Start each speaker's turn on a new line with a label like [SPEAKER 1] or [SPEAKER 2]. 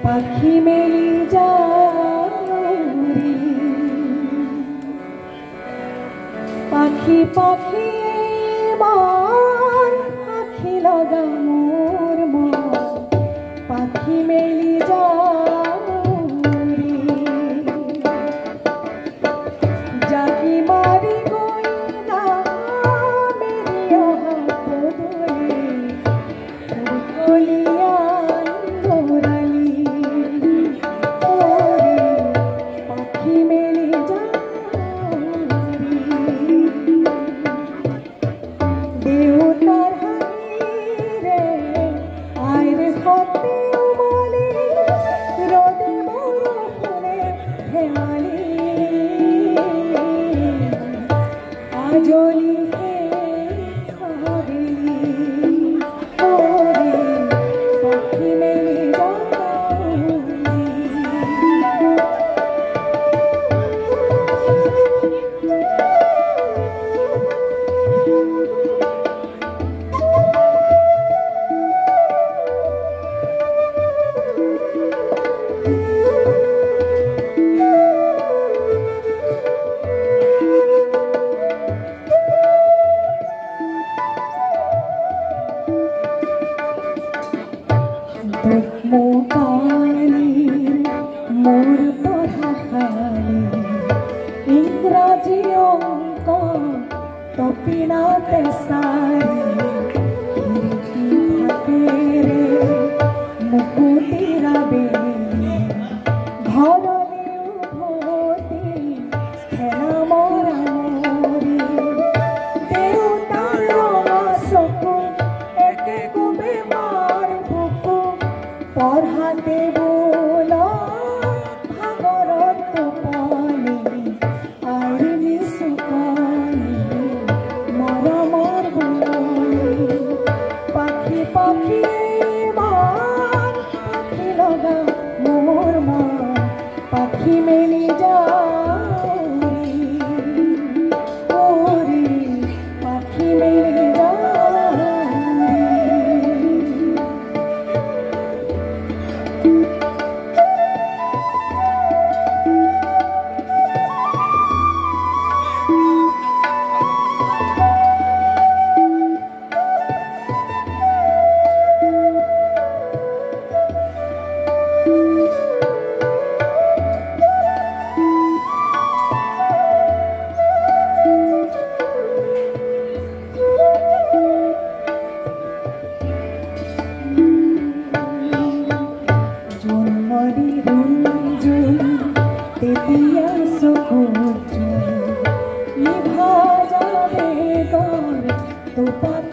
[SPEAKER 1] পাখি মেলি যাওরি পাখি পাখি মন আখি লগা মোর মন পাখি মেলি যাওরি জাকি মারি গইলা মেরিয়া পদরে কলিয়া জলি হে খাবেলি ওরে পাখি মেলি মোর পঢ়াশালী ইংৰাজী অংক তপিনাতে চাৰি হাতেৰে মুকুতিৰা বেলি ঘৰলে উভতি খেলা মৰা মৰি দেউতাৰ ৰঙা চকু একে কোবে মাৰ বুকু পঢ়াতে বোলা ভাগৰত টোপনি আইনি চুকনি মৰমৰ বুলনি পাখি পাখি মন পাখি লগা মোৰ মন পাখি মেলি যাওৰি ওৰি পাখি মেলি তেতিয়া চকুত নিভা যাবে গৰ তোপাত